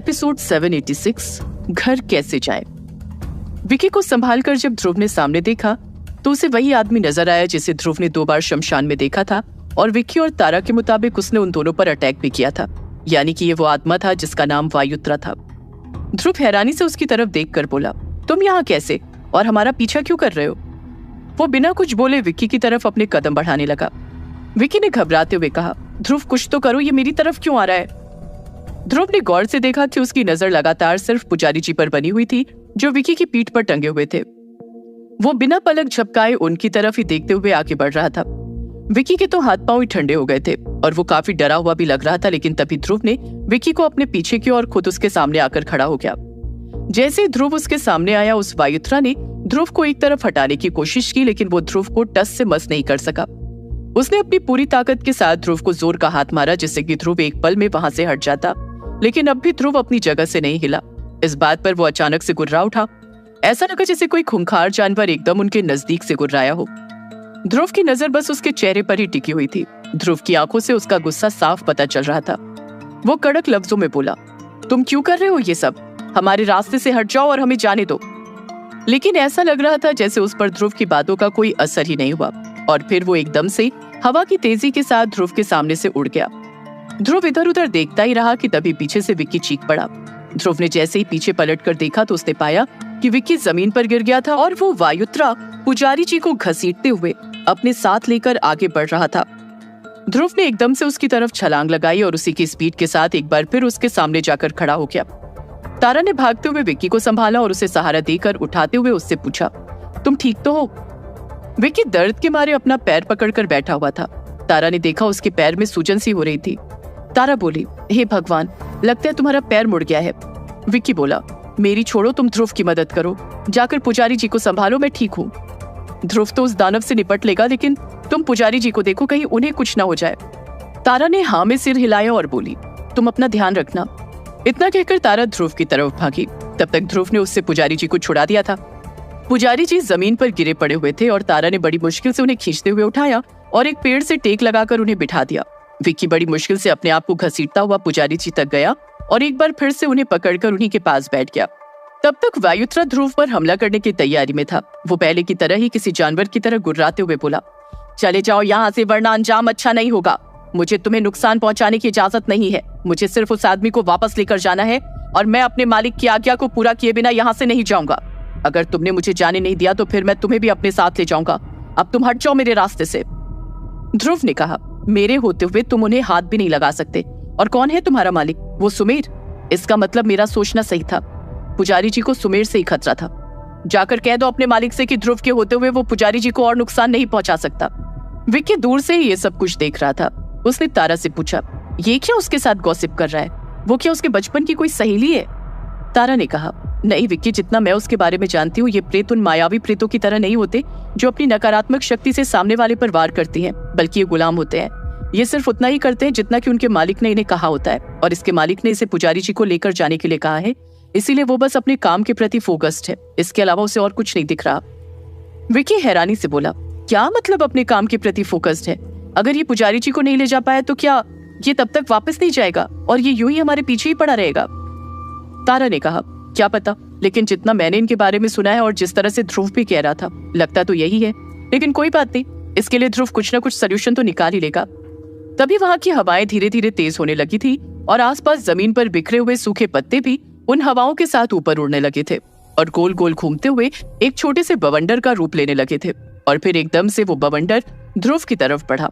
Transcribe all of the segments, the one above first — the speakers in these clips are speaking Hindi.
एपिसोड 786 घर कैसे जाए। विकी को संभालकर जब ध्रुव ने सामने देखा तो उसे वही आदमी नजर आया जिसे ध्रुव ने 2 बार शमशान में देखा था और विकी और तारा के मुताबिक उसने उन दोनों पर अटैक भी किया था, यानी कि ये वो आत्मा था जिसका नाम वायुत्रा था। ध्रुव हैरानी से उसकी तरफ देखकर बोला, तुम यहाँ कैसे और हमारा पीछा क्यों कर रहे हो? वो बिना कुछ बोले विक्की की तरफ अपने कदम बढ़ाने लगा। विक्की ने घबराते हुए कहा, ध्रुव कुछ तो करो, ये मेरी तरफ क्यों आ रहा है? ध्रुव ने गौर से देखा कि उसकी नजर लगातार सिर्फ पुजारी जी पर बनी हुई थी जो विकी की पीठ पर टंगे हुए थे। वो बिना पलक झपकाए उनकी तरफ ही देखते हुए आगे बढ़ रहा था। विकी के तो हाथ पांव ही ठंडे हो गए थे और वो काफी डरा हुआ भी लग रहा था, लेकिन तभी ध्रुव ने विकी को अपने पीछे की और खुद उसके सामने आकर खड़ा हो गया। जैसे ही ध्रुव उसके सामने आया, उस वायुत्रा ने ध्रुव को एक तरफ हटाने की कोशिश की, लेकिन वो ध्रुव को टस से मस नहीं कर सका। उसने अपनी पूरी ताकत के साथ ध्रुव को जोर का हाथ मारा, जिससे कि ध्रुव एक पल में वहां से हट जाता, लेकिन अब भी ध्रुव अपनी जगह से नहीं हिला। इस बात पर वो अचानक से गुर्रा उठा। ऐसा लगा जैसे कोई खूंखार जानवर एकदम उनके नजदीक से गुर्राया हो। ध्रुव की नजर बस उसके चेहरे पर ही टिकी हुई थी। ध्रुव की आंखों से उसका गुस्सा साफ पता चल रहा था। वो कड़क लफ्जों में बोला, तुम क्यों कर रहे हो ये सब? हमारे रास्ते से हट जाओ और हमें जाने दो। लेकिन ऐसा लग रहा था जैसे उस पर ध्रुव की बातों का कोई असर ही नहीं हुआ और फिर वो एकदम से हवा की तेजी के साथ ध्रुव के सामने से उड़ गया। ध्रुव इधर उधर देखता ही रहा कि तभी पीछे से विक्की चीख पड़ा। ध्रुव ने जैसे ही पीछे पलटकर देखा तो उसने पाया कि विक्की जमीन पर गिर गया था और वो वायुत्रा पुजारी जी को घसीटते हुए अपने साथ लेकर आगे बढ़ रहा था। ध्रुव ने एकदम से उसकी तरफ छलांग लगाई और उसी की स्पीड के साथ एक बार फिर उसके सामने जाकर खड़ा हो गया। तारा ने भागते हुए विक्की को संभाला और उसे सहारा देकर उठाते हुए उससे पूछा, तुम ठीक तो हो? विक्की दर्द के मारे अपना पैर पकड़कर बैठा हुआ था। तारा ने देखा उसके पैर में सूजन सी हो रही थी। तारा बोली, हे भगवान, लगता है तुम्हारा पैर मुड़ गया है। विक्की बोला, मेरी छोड़ो, तुम ध्रुव की मदद करो, जाकर पुजारी जी को संभालो, मैं ठीक हूँ। ध्रुव तो उस दानव से निपट लेगा, लेकिन तुम पुजारी जी को देखो, कहीं उन्हें कुछ ना हो जाए। तारा ने हाँ में सिर हिलाया और बोली, तुम अपना ध्यान रखना। इतना कहकर तारा ध्रुव की तरफ भागी। तब तक ध्रुव ने उससे पुजारी जी को छुड़ा दिया था। पुजारी जी जमीन पर गिरे पड़े हुए थे और तारा ने बड़ी मुश्किल से उन्हें खींचते हुए उठाया और एक पेड़ से टेक लगाकर उन्हें बिठा दिया। विक्की बड़ी मुश्किल से अपने आप को घसीटता हुआ पुजारी जी तक गया और एक बार फिर से उन्हें पकड़कर उन्हीं के पास बैठ गया। तब तक वायुत्रा ध्रुव पर हमला करने की तैयारी में था। वो पहले की तरह ही किसी जानवर की तरह गुर्राते हुए बोला, चले जाओ यहाँ से, वरना अंजाम अच्छा नहीं होगा। मुझे तुम्हें नुकसान पहुंचाने की इजाजत नहीं है। मुझे सिर्फ उस आदमी को वापस लेकर जाना है और मैं अपने मालिक की आज्ञा को पूरा किए बिना यहाँ से नहीं जाऊंगा। अगर तुमने मुझे जाने नहीं दिया तो फिर मैं तुम्हें भी अपने साथ ले जाऊंगा। अब तुम हट जाओ मेरे रास्ते से। ध्रुव ने कहा, मेरे होते हुए तुम उन्हें हाथ भी नहीं लगा सकते। और कौन है तुम्हारा मालिक? वो सुमेर। इसका मतलब मेरा सोचना सही था। पुजारी जी को सुमेर से ही खतरा था। जाकर कह दो अपने मालिक से कि ध्रुव के होते हुए वो पुजारी जी को और नुकसान नहीं पहुंचा सकता। विक्की दूर से ही ये सब कुछ देख रहा था। उसने तारा से पूछा, ये क्या उसके साथ गॉसिप कर रहा है? वो क्या उसके बचपन की कोई सहेली है? तारा ने कहा, नहीं विक्की, जितना मैं उसके बारे में जानती हूँ, ये प्रेत उन मायावी प्रेतों की तरह नहीं होते जो अपनी नकारात्मक शक्ति से सामने वाले पर वार करती हैं, बल्कि ये गुलाम होते हैं। ये सिर्फ उतना ही करते हैं जितना कि उनके मालिक ने इन्हें कहा होता है, और इसके मालिक ने इसे पुजारी जी को लेकर जाने के लिए कहा है, इसीलिए वो बस अपने काम के प्रति फोकस्ड है। इसके अलावा उसे और कुछ नहीं दिख रहा। विक्की हैरानी से बोला, क्या मतलब अपने काम के प्रति फोकस्ड है? अगर ये पुजारी जी को नहीं ले जा पाया तो क्या ये तब तक वापस नहीं जाएगा और ये यूं ही हमारे पीछे ही पड़ा रहेगा? तारा ने कहा, क्या पता, लेकिन जितना मैंने इनके बारे में सुना है और जिस तरह से ध्रुव भी कह रहा था, लगता तो यही है। लेकिन कोई बात नहीं, इसके लिए ध्रुव कुछ ना कुछ सोल्यूशन तो निकाल ही लेगा। तभी वहां की हवाएं धीरे धीरे तेज होने लगी थी और आसपास जमीन पर बिखरे हुए सूखे पत्ते भी उन हवाओं के साथ ऊपर उड़ने लगे थे और गोल गोल घूमते हुए एक छोटे से बवंडर का रूप लेने लगे थे। और फिर एकदम से वो बवंडर ध्रुव की तरफ बढ़ा।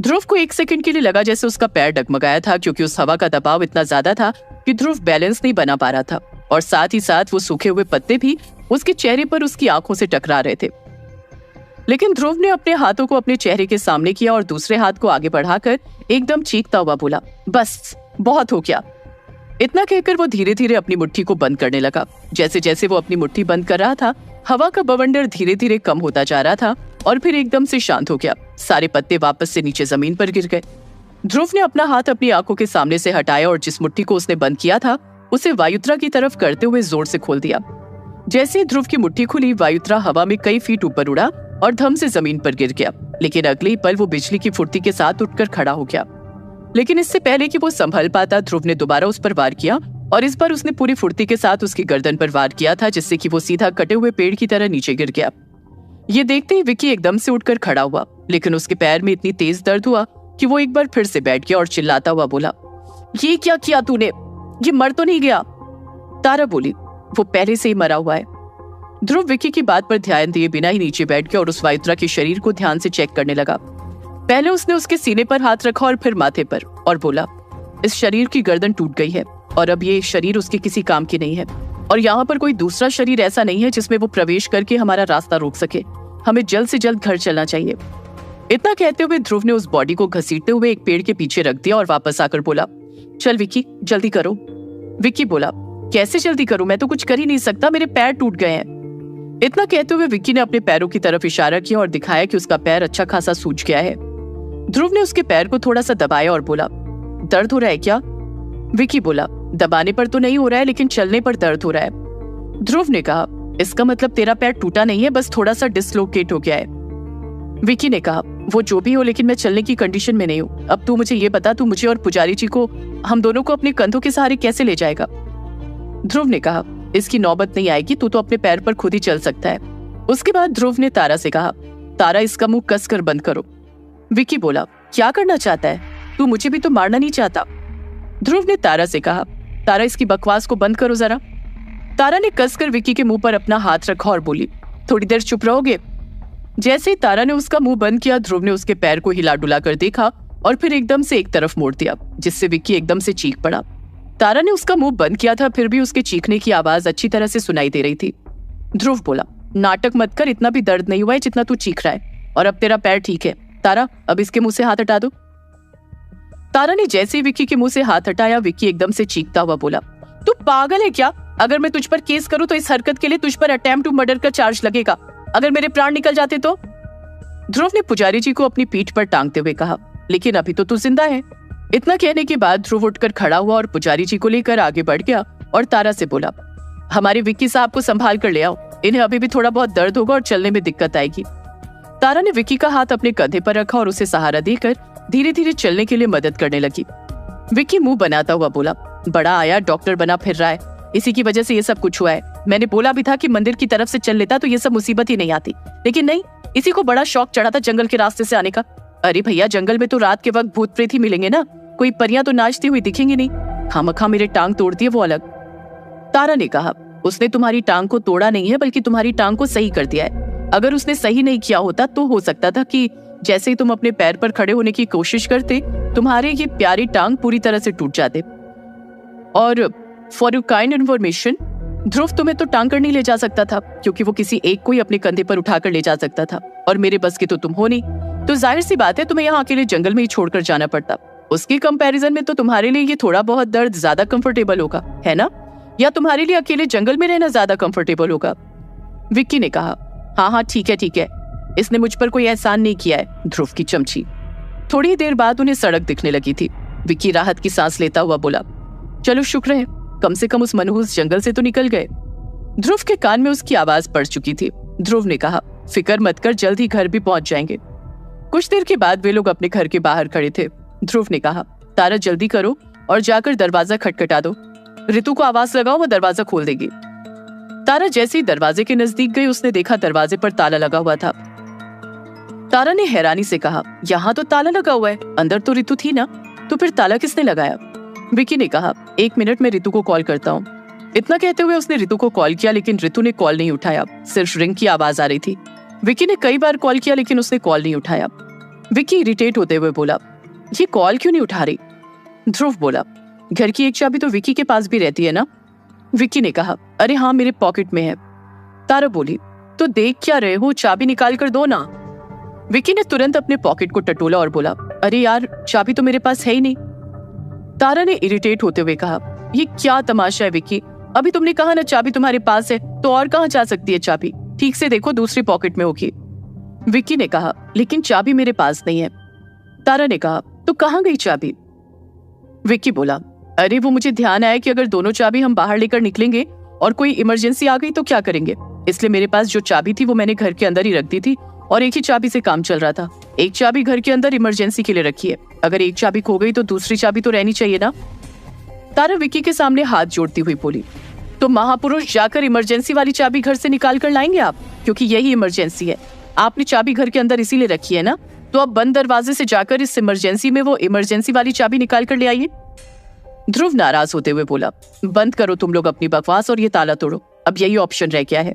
ध्रुव को एक सेकंड के लिए लगा जैसे उसका पैर डगमगाया था, क्योंकि उस हवा का दबाव इतना ज्यादा था कि ध्रुव बैलेंस नहीं बना पा रहा था और साथ ही साथ वो सूखे हुए पत्ते भी उसके चेहरे पर उसकी आंखों से टकरा रहे थे। लेकिन ध्रुव ने अपने हाथों को अपने चेहरे के सामने किया और दूसरे हाथ को आगे बढ़ाकर एकदम चीखता हुआ बोला, बस बहुत हो गया। इतना कहकर वो धीरे धीरे अपनी मुट्ठी को बंद करने लगा। जैसे जैसे वो अपनी मुट्ठी बंद कर रहा था, हवा का बवंडर धीरे धीरे कम होता जा रहा था और फिर एकदम से शांत हो गया। सारे पत्ते वापस से नीचे जमीन पर गिर गए। ध्रुव ने अपना हाथ अपनी आंखों के सामने से हटाया और जिस मुट्ठी को उसने बंद किया था उसे वायुत्रा की तरफ करते हुए जोर से खोल दिया। जैसे ही ध्रुव की मुट्ठी खुली, वायुत्रा हवा में कई फीट ऊपर उड़ा और धम से जमीन पर गिर गया। लेकिन अगले ही पल वो बिजली की फुर्ती के साथ उठकर खड़ा हो गया। लेकिन इससे पहले कि वो संभल पाता, ध्रुव ने दोबारा उस पर वार किया और इस बार उसने पूरी फुर्ती के साथ उसकी गर्दन पर वार किया था, जिससे कि वो सीधा कटे हुए पेड़ की तरह नीचे गिर गया। ये देखते ही विक्की एकदम से उठकर खड़ा हुआ, लेकिन उसके पैर में इतनी तेज दर्द हुआ कि वो एक बार फिर से बैठ गया और चिल्लाता हुआ बोला, ये क्या किया तूने? ये मर तो नहीं गया? तारा बोली, वो पहले से ही मरा हुआ है। ध्रुव विक्की की बात पर ध्यान दिए बिना ही नीचे बैठ गया और उस वायुत्रा के शरीर को ध्यान से चेक करने लगा। पहले उसने उसके सीने पर हाथ रखा और फिर माथे पर, और बोला, इस शरीर की गर्दन टूट गई है और अब ये शरीर उसके किसी काम की नहीं है, और यहाँ पर कोई दूसरा शरीर ऐसा नहीं है जिसमें वो प्रवेश करके हमारा रास्ता रोक सके। हमें जल्द से जल्द घर चलना चाहिए। इतना कहते हुए ध्रुव ने उस बॉडी को घसीटते हुए एक पेड़ के पीछे रख दिया और वापस आकर बोला, चल विक्की जल्दी करो। विक्की बोला, कैसे जल्दी करूं? मैं तो कुछ कर ही नहीं सकता, मेरे पैर टूट गए हैं। इतना कहते हुए विक्की ने अपने पैरों की तरफ इशारा किया और दिखाया कि उसका पैर अच्छा खासा सूज गया है। ध्रुव ने उसके पैर को थोड़ा सा दबाया और बोला, दर्द हो रहा है क्या? विक्की बोला, दबाने पर तो नहीं हो रहा है, लेकिन चलने पर दर्द हो रहा है। ध्रुव ने कहा, इसका मतलब तेरा पैर टूटा नहीं है, बस थोड़ा सा डिसलोकेट हो गया है। विक्की ने कहा, वो जो भी हो, लेकिन मैं चलने की कंडीशन में नहीं हूँ। अब तू मुझे ये बता, तू मुझे और पुजारी जी को, हम दोनों को अपने कंधों के सहारे कैसे ले जाएगा? ध्रुव ने कहा, इसकी नौबत नहीं आएगी, तू तो अपने पैर पर खुद ही चल सकता है। उसके बाद ध्रुव ने तारा से कहा, तारा इसका मुंह कसकर बंद करो। विक्की बोला, क्या करना चाहता है? तू मुझे भी तो मारना नहीं चाहता। ध्रुव ने तारा से कहा, तारा इसकी बकवास को बंद करो जरा। तारा ने कसकर विक्की के मुंह पर अपना हाथ रखा और बोली, थोड़ी देर चुप रहोगे? जैसे ही तारा ने उसका मुंह बंद किया, ध्रुव ने उसके पैर को हिला डुला कर देखा और फिर एकदम से एक तरफ मोड़ दिया, जिससे विक्की एकदम से चीख पड़ा। तारा ने उसका मुंह बंद किया था, फिर भी उसके चीखने की आवाज अच्छी तरह से सुनाई दे रही थी। ध्रुव बोला, नाटक मत कर, इतना भी दर्द नहीं हुआ है जितना तू चीख रहा है, और अब तेरा पैर ठीक है। तारा, अब इसके मुंह से हाथ हटा दो। तारा ने जैसे ही विक्की के मुंह से हाथ हटाया, विक्की एकदम से चीखता हुआ बोला, तू पागल है क्या? अगर मैं तुझ पर केस करूं तो इस हरकत के लिए तुझ पर अटेम्प्ट टू मर्डर का चार्ज लगेगा। अगर मेरे प्राण निकल जाते तो? ध्रुव ने पुजारी जी को अपनी पीठ पर टांगते हुए कहा, लेकिन अभी तो तू जिंदा है। इतना कहने के बाद ध्रुव उठकर खड़ा हुआ और पुजारी जी को लेकर आगे बढ़ गया और तारा से बोला, हमारे विक्की साहब को संभाल कर ले आओ, इन्हें अभी भी थोड़ा बहुत दर्द होगा और चलने में दिक्कत आएगी। तारा ने विक्की का हाथ अपने कंधे पर रखा और उसे सहारा देकर धीरे धीरे चलने के लिए मदद करने लगी। विक्की मुंह बनाता हुआ बोला, बड़ा आया डॉक्टर बना फिर रहा है, इसी की वजह से ये सब कुछ हुआ है। मैंने बोला भी था कि मंदिर की तरफ से चल लेता तो ये सब मुसीबत ही नहीं आती, लेकिन नहीं, इसी को बड़ा शौक चढ़ा था जंगल के रास्ते से आने का। अरे भैया, जंगल में तो रात के वक्त भूत प्रेत ही मिलेंगे ना, कोई परियां तो नाचती हुई दिखेंगी नहीं। खामखा मेरे टांग तोड़ दिए वो अलग। तारा ने कहा, उसने तुम्हारी टांग को तोड़ा नहीं है, बल्कि तुम्हारी टांग को सही कर दिया है। अगर उसने सही नहीं किया होता तो हो सकता था कि जैसे ही तुम अपने पैर पर खड़े होने की कोशिश करते, तुम्हारे ये प्यारी टांग पूरी तरह से टूट जाते। और फॉर यू काइंड इन्फॉर्मेशन, ध्रुव तुम्हें तो टांग कर नहीं ले जा सकता था, क्योंकि वो किसी एक को ही अपने कंधे पर उठाकर ले जा सकता था, और मेरे बस के तो तुम हो नहीं, तो जाहिर सी बात है तुम्हें यहाँ अकेले जंगल में ही छोड़कर जाना पड़ता। उसके कंपैरिजन में तो तुम्हारे लिए ये थोड़ा बहुत दर्द ज्यादा कंफर्टेबल होगा, है ना? या तुम्हारे लिए अकेले जंगल में रहना ज्यादा कंफर्टेबल होगा? विक्की ने कहा, हाँ ठीक है, इसने मुझ पर कोई एहसान नहीं किया है। ध्रुव की चमची। थोड़ी देर बाद उन्हें सड़क दिखने लगी थी। विक्की राहत की सांस लेता हुआ बोला, चलो शुक्र है, कम से कम उस मनहूस जंगल से तो निकल गए। ध्रुव के कान में उसकी आवाज पड़ चुकी थी। ध्रुव ने कहा, फिक्र मत कर, जल्द ही घर भी पहुंच जाएंगे। कुछ देर के बाद वे लोग अपने घर के बाहर खड़े थे। ध्रुव ने कहा, तारा जल्दी करो और जाकर दरवाजा खटखटा दो, ऋतु को आवाज लगाओ, वो दरवाजा खोल देगी। तारा जैसे ही दरवाजे के नजदीक गई, उसने देखा दरवाजे पर ताला लगा हुआ था। तारा ने हैरानी से कहा, यहाँ तो ताला लगा हुआ है, अंदर तो ऋतु थी ना, तो फिर ताला किसने लगाया? विक्की ने कहा, 1 मिनट में ऋतु को कॉल करता हूँ। इतना कहते हुए उसने ऋतु को कॉल किया, लेकिन ऋतु ने कॉल नहीं उठाया, सिर्फ रिंग की आवाज आ रही थी। विक्की ने कई बार कॉल किया, लेकिन उसने कॉल नहीं उठाया। विक्की इरिटेट होते हुए बोला, ये कॉल क्यों नहीं उठा रही? ध्रुव बोला, घर की एक चाबी तो विक्की के पास भी रहती है ना? विक्की ने कहा, अरे हाँ, मेरे पॉकेट में है। तारा बोली, तो देख क्या रहे हो, चाबी निकाल कर दो ना। विक्की ने तुरंत अपने पॉकेट को टटोला और बोला, अरे यार, चाबी तो मेरे पास है ही नहीं। तारा ने इरिटेट होते हुए कहा, ये क्या तमाशा है विक्की, अभी तुमने कहा ना चाबी तुम्हारे पास है, तो और कहाँ जा सकती है चाबी? ठीक से देखो, दूसरी पॉकेट में होगी। विक्की ने कहा, लेकिन चाबी मेरे पास नहीं है। तारा ने कहा, तो कहाँ गई चाबी? विक्की बोला, अरे वो मुझे ध्यान आया कि अगर दोनों चाबी हम बाहर लेकर निकलेंगे और कोई इमरजेंसी आ गई तो क्या करेंगे, इसलिए मेरे पास जो चाबी थी वो मैंने घर के अंदर ही रख दी थी, और एक ही चाबी से काम चल रहा था। एक चाबी घर के अंदर इमरजेंसी के लिए रखी है, अगर एक चाबी खो गई तो दूसरी चाबी तो रहनी चाहिए ना। तारा विकी के सामने हाथ जोड़ती हुई बोली, तो महापुरुष जाकर इमरजेंसी वाली चाबी घर से निकाल कर लाएंगे आप, क्योंकि यही इमरजेंसी है। आपने चाबी घर के अंदर इसीलिए रखी है ना, तो अब बंद दरवाजे से जाकर इस इमरजेंसी में वो इमरजेंसी वाली चाबी निकाल कर ले आइए। ध्रुव नाराज होते हुए बोला, बंद करो तुम लोग अपनी बकवास और ये ताला तोड़ो, अब यही ऑप्शन रह गया है।